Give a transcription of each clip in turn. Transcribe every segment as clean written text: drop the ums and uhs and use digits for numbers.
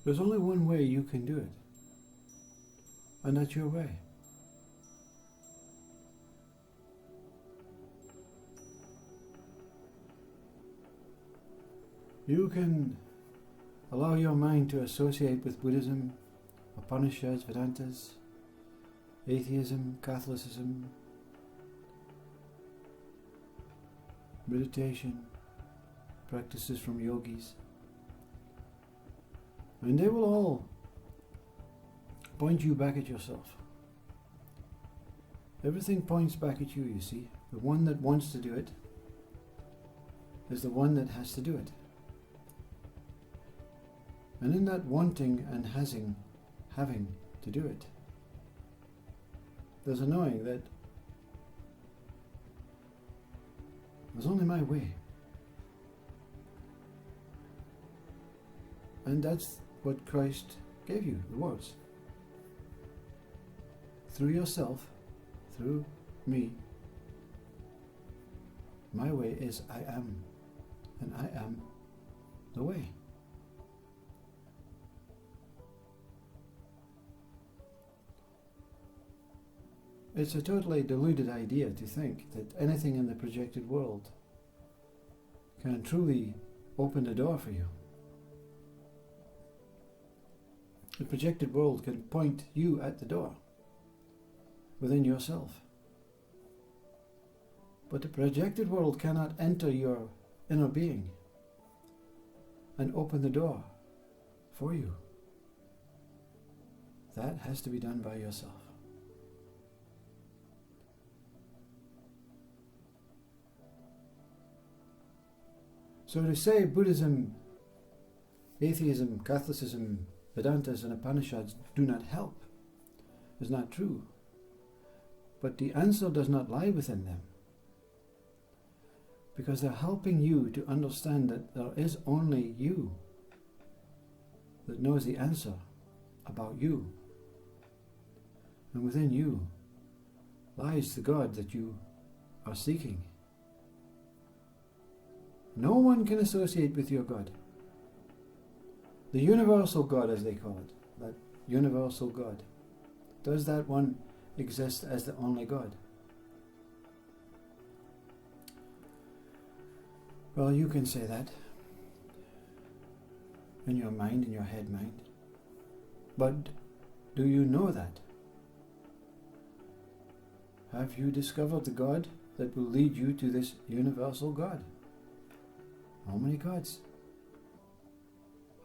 There's only one way you can do it, and that's your way. You can allow your mind to associate with Buddhism, Upanishads, Vedantas, atheism, Catholicism, meditation, practices from yogis, and they will all point you back at yourself. Everything points back at you, you see. The one that wants to do it is the one that has to do it. And in that wanting and having to do it, there's a knowing that there's only my way. And that's what Christ gave you, the words. Through yourself, through me, my way is I am, and I am the way. It's a totally deluded idea to think that anything in the projected world can truly open the door for you. The projected world can point you at the door within yourself. But the projected world cannot enter your inner being and open the door for you. That has to be done by yourself. So to say Buddhism, atheism, Catholicism, Vedantas and Upanishads do not help is not true. But the answer does not lie within them, because they're helping you to understand that there is only you that knows the answer about you. And within you lies the God that you are seeking. No one can associate with your God. The universal God, as they call it, that universal God. Does that one exist as the only God? Well, you can say that in your mind, in your head mind. But do you know that? Have you discovered the God that will lead you to this universal God? How many gods?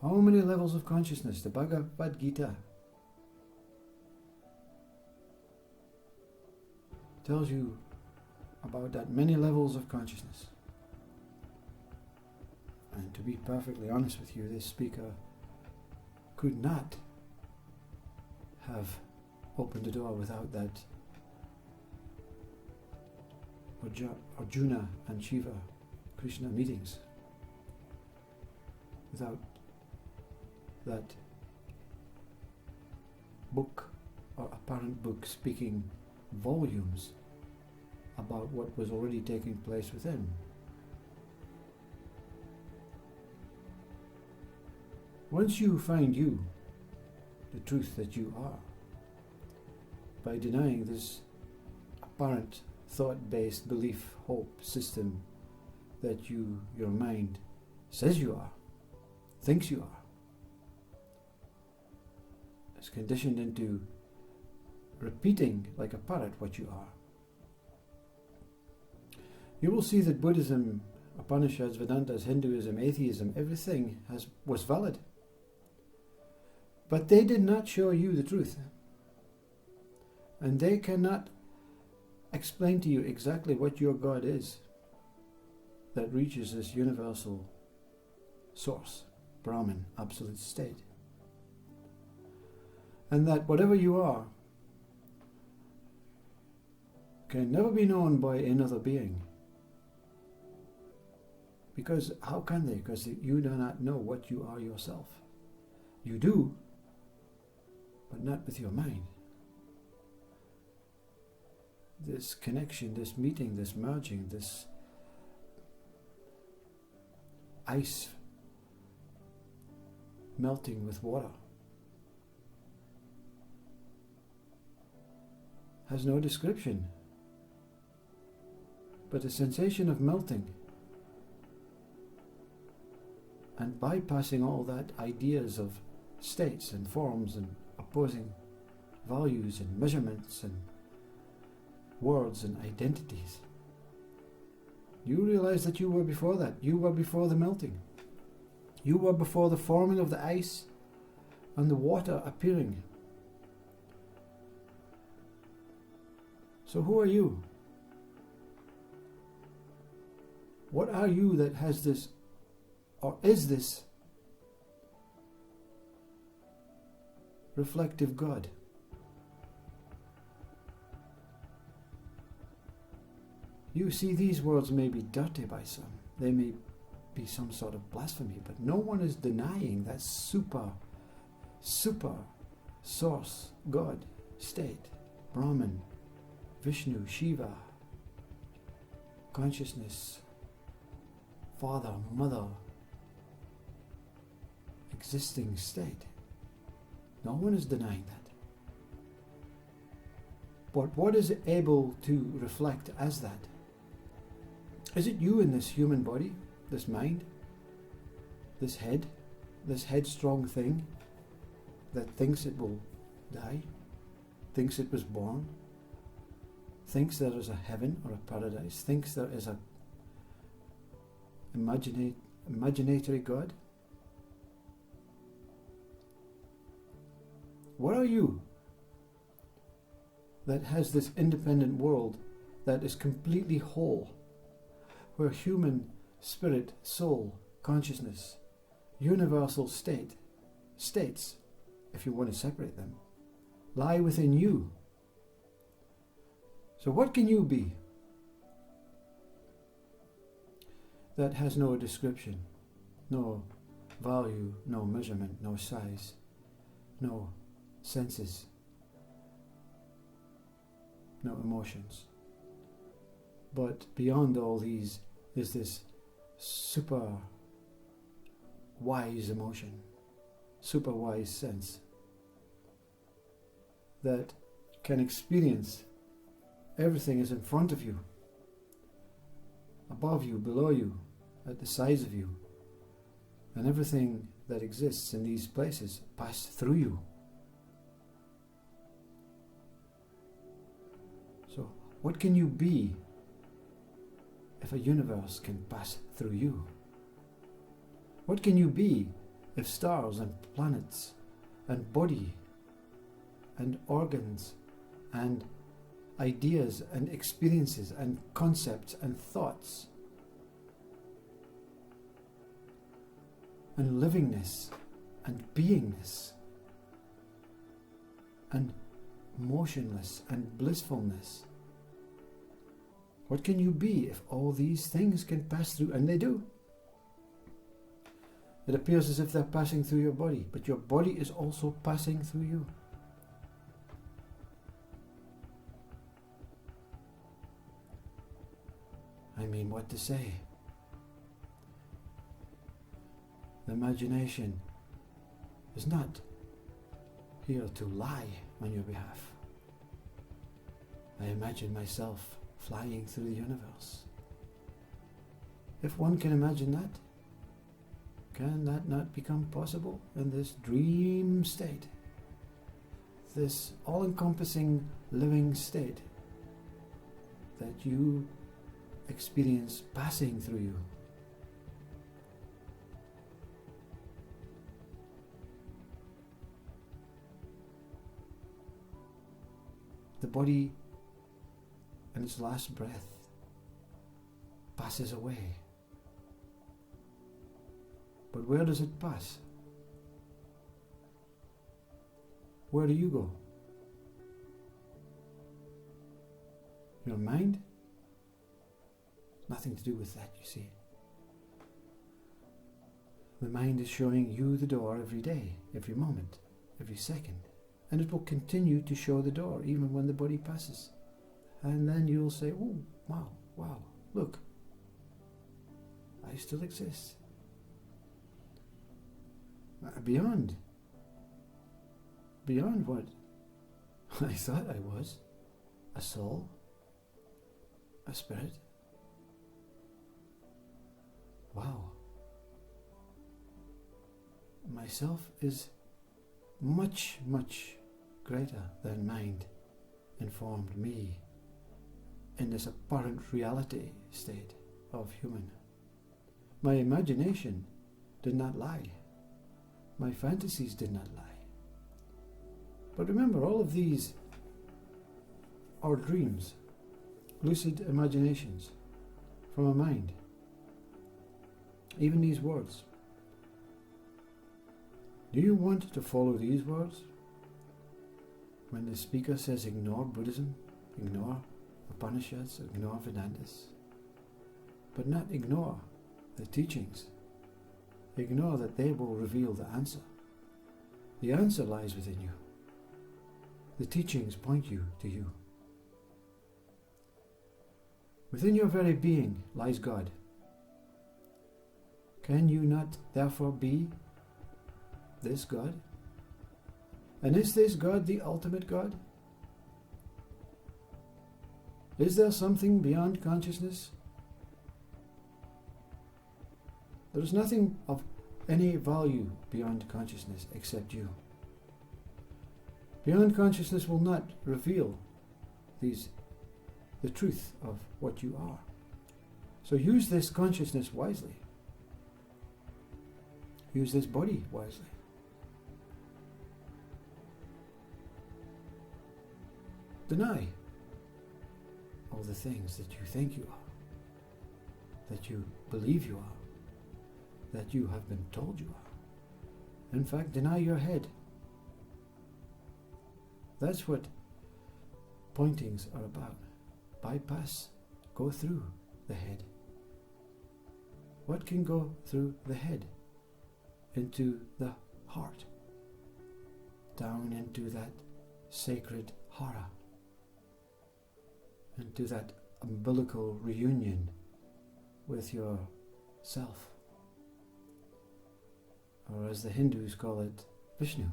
How many levels of consciousness? The Bhagavad Gita tells you about that many levels of consciousness. And to be perfectly honest with you, this speaker could not have opened the door without that Arjuna and Shiva Krishna meetings. Without that book or apparent book speaking volumes about what was already taking place within. Once you find you, the truth that you are, by denying this apparent thought-based belief, hope system that your mind says you are, thinks you are, is conditioned into repeating like a parrot what you are, you will see that Buddhism, Upanishads, Vedantas, Hinduism, atheism, everything was valid. But they did not show you the truth. And they cannot explain to you exactly what your God is that reaches this universal source, Brahman, absolute state. And that whatever you are can never be known by another being. Because how can they? Because you do not know what you are yourself. You do, but not with your mind. This connection, this meeting, this merging, this melting with water. Has no description, but a sensation of melting, and bypassing all that ideas of states and forms and opposing values and measurements and words and identities. You realize that you were before that. You were before the melting. You were before the forming of the ice and the water appearing. So who are you? What are you that has this, or is this reflective God? You see, these words may be dirty by some. They may be some sort of blasphemy, but no one is denying that super source, God, state, Brahman, Vishnu, Shiva, consciousness, Father, Mother, existing state. No one is denying that. But what is able to reflect as that? Is it you in this human body, this mind, this headstrong thing that thinks it will die, thinks it was born, thinks there is a heaven or a paradise, thinks there is a imaginatory God? What are you that has this independent world that is completely whole, where human spirit, soul, consciousness, universal states, if you want to separate them, lie within you? So what can you be that has no description, no value, no measurement, no size, no senses, no emotions? But beyond all these is this super wise emotion, super wise sense that can experience everything is in front of you, above you, below you, at the sides of you, and everything that exists in these places pass through you. So what can you be if a universe can pass through you? What can you be if stars and planets and body and organs and ideas and experiences and concepts and thoughts and livingness and beingness and motionless and blissfulness? What can you be if all these things can pass through? And they do. It appears as if they're passing through your body, but your body is also passing through you. I mean, what to say? The imagination is not here to lie on your behalf. I imagine myself flying through the universe. If one can imagine that, can that not become possible in this dream state, this all-encompassing living state that you experience passing through you? The body, in its last breath, passes away. But where does it pass? Where do you go? Your mind? Nothing to do with that, you see. The mind is showing you the door every day, every moment, every second. And it will continue to show the door even when the body passes. And then you'll say, oh, wow, look, I still exist. beyond what I thought I was, a soul, a spirit. Wow. Myself is much, much greater than mind informed me in this apparent reality state of human. My imagination did not lie. My fantasies did not lie. But remember, all of these are dreams, lucid imaginations from a mind. Even these words. Do you want to follow these words? When the speaker says ignore Buddhism, ignore Upanishads, ignore Vedantas, but not ignore the teachings. Ignore that they will reveal the answer. The answer lies within you. The teachings point you to you. Within your very being lies God. Can you not therefore be this God? And is this God the ultimate God? Is there something beyond consciousness? There is nothing of any value beyond consciousness except you. Beyond consciousness will not reveal the truth of what you are. So use this consciousness wisely. Use this body wisely. Deny all the things that you think you are, that you believe you are, that you have been told you are. In fact, deny your head. That's what pointings are about. Bypass, go through the head. What can go through the head? Into the heart. Down into that sacred hara. Into that umbilical reunion with your self. Or as the Hindus call it, Vishnu.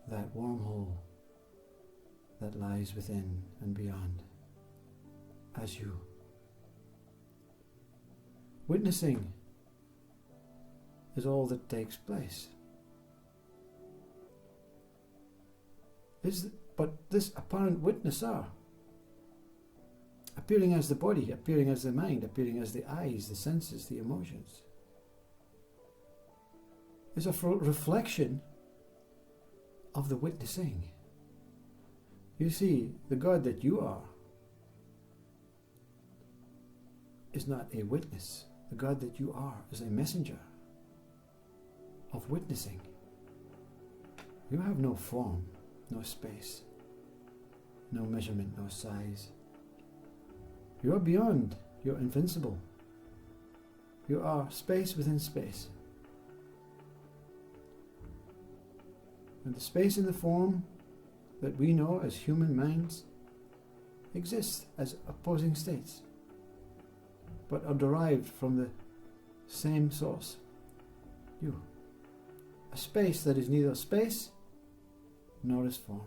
That wormhole that lies within and beyond, as you. Witnessing is all that takes place. But this apparent witnesser, appearing as the body, appearing as the mind, appearing as the eyes, the senses, the emotions, is a reflection of the witnessing. You see, the God that you are is not a witness. The God that you are is a messenger of witnessing. You have no form, no space, no measurement, no size. You are beyond. You're invincible. You are space within space. And the space and the form that we know as human minds exist as opposing states, but are derived from the same source, you. A space that is neither space nor is form.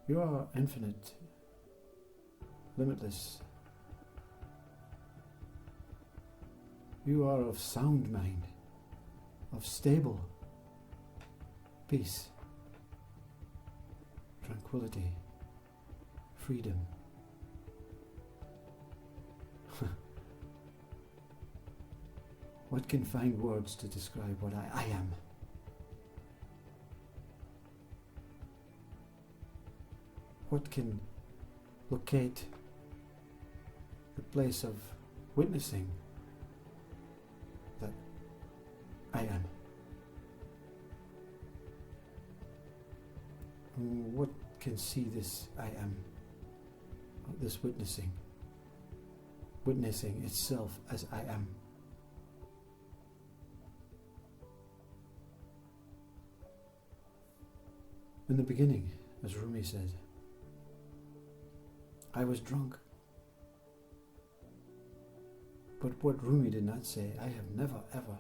You are infinite, limitless. You are of sound mind, of stable peace, tranquility, freedom. What can find words to describe what I am? What can locate the place of witnessing that I am? What can see this I am, this witnessing itself as I am? In the beginning, as Rumi said, I was drunk. But what Rumi did not say, I have never ever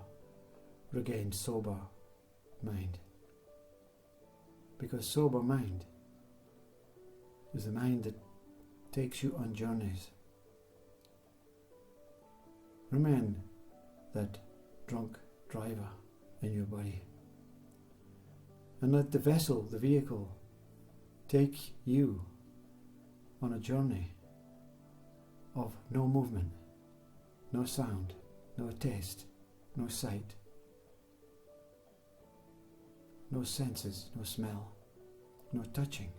regained sober mind. Because sober mind is the mind that takes you on journeys. Remain that drunk driver in your body. And let the vessel, the vehicle, take you on a journey of no movement, no sound, no taste, no sight, no senses, no smell, no touching.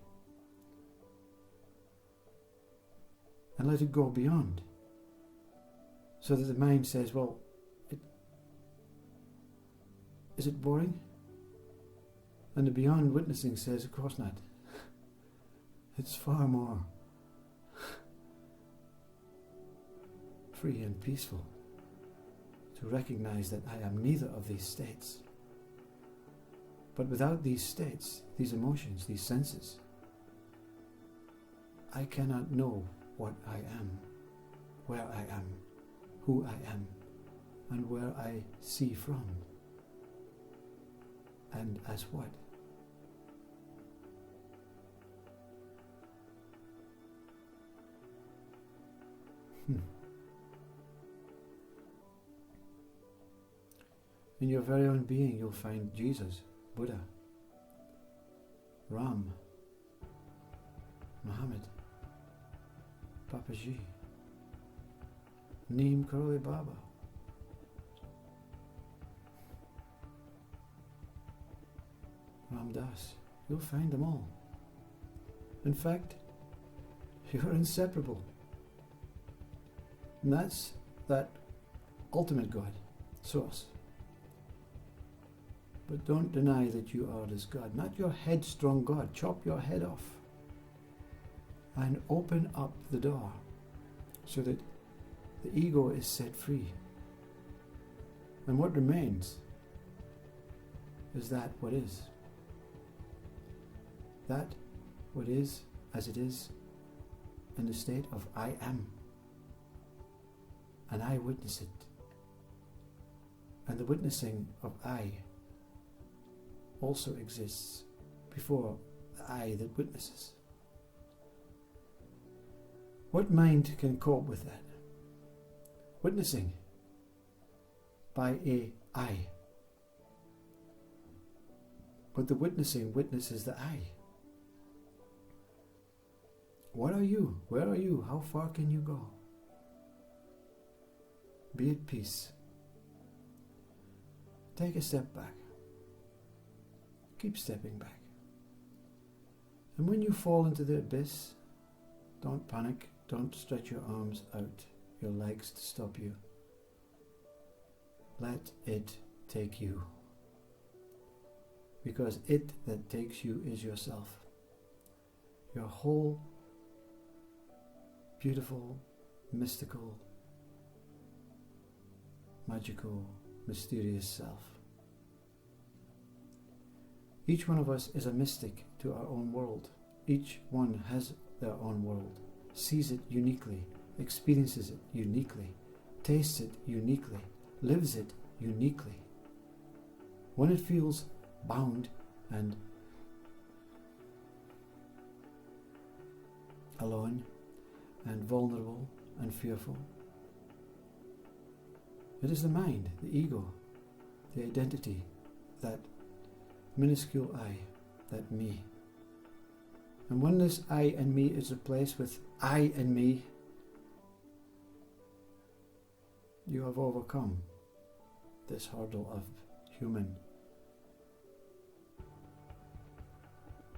And let it go beyond, so that the mind says, well, is it boring? And the beyond witnessing says, of course not. It's far more free and peaceful to recognize that I am neither of these states. But without these states, these emotions, these senses, I cannot know what I am, where I am, who I am, and where I see from, and as what. In your very own being, you'll find Jesus, Buddha, Ram, Muhammad, Papaji, Neem Karoli Baba, Ram Das. You'll find them all. In fact, you're inseparable. And that's that ultimate God, Source. But don't deny that you are this God, not your headstrong God. Chop your head off and open up the door so that the ego is set free. And what remains is that what is. That what is as it is in the state of I am. And I witness it. And the witnessing of I also exists before the I that witnesses. What mind can cope with that? Witnessing by a I. But the witnessing witnesses the I. What are you? Where are you? How far can you go? Be at peace. Take a step back. Keep stepping back. And when you fall into the abyss, don't panic. Don't stretch your arms out, your legs to stop you. Let it take you. Because it that takes you is yourself. Your whole beautiful, mystical, magical, mysterious self. Each one of us is a mystic to our own world. Each one has their own world, sees it uniquely, experiences it uniquely, tastes it uniquely, lives it uniquely. When it feels bound and alone and vulnerable and fearful, it is the mind, the ego, the identity, that minuscule I, that me. And when this I and me is replaced with I and me, you have overcome this hurdle of human,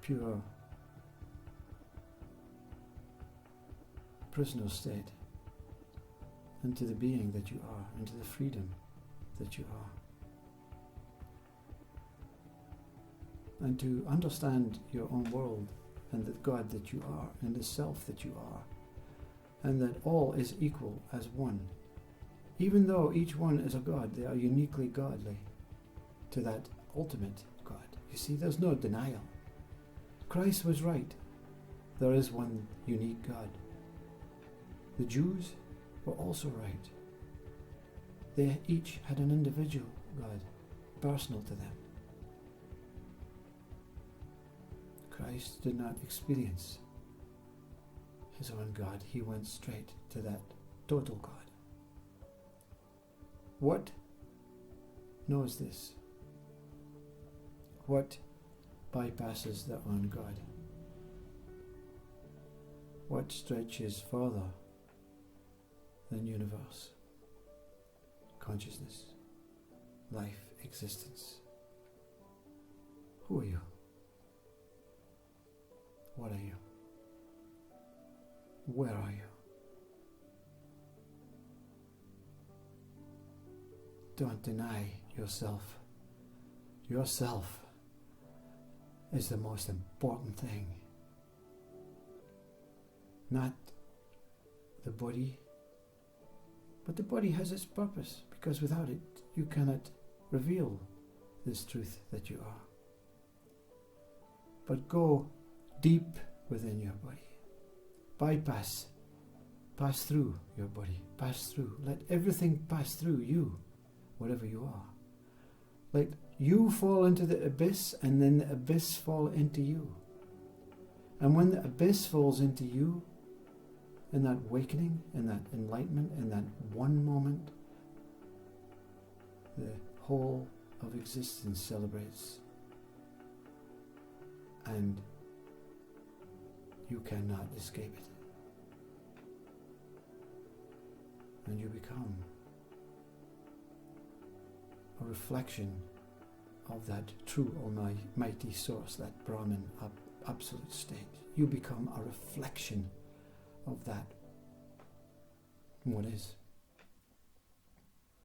pure, prisoner state into the being that you are, into the freedom that you are. And to understand your own world and the God that you are and the self that you are, and that all is equal as one. Even though each one is a God, they are uniquely godly to that ultimate God. You see, there's no denial. Christ was right. There is one unique God. The Jews were also right. They each had an individual God, personal to them. Christ did not experience his own God. He went straight to that total God. What knows this? What bypasses the own God? What stretches further than universe, consciousness, life, existence? Who are you? What are you? Where are you? Don't deny yourself. Yourself is the most important thing. Not the body, but the body has its purpose, because without it you cannot reveal this truth that you are. But go deep within your body. Pass through your body, pass through. Let everything pass through you, whatever you are. Let you fall into the abyss, and then the abyss fall into you. And when the abyss falls into you, in that awakening, in that enlightenment, in that one moment, the whole of existence celebrates. And you cannot escape it. And you become a reflection of that true almighty source, that Brahman absolute state. You become a reflection of that, what is.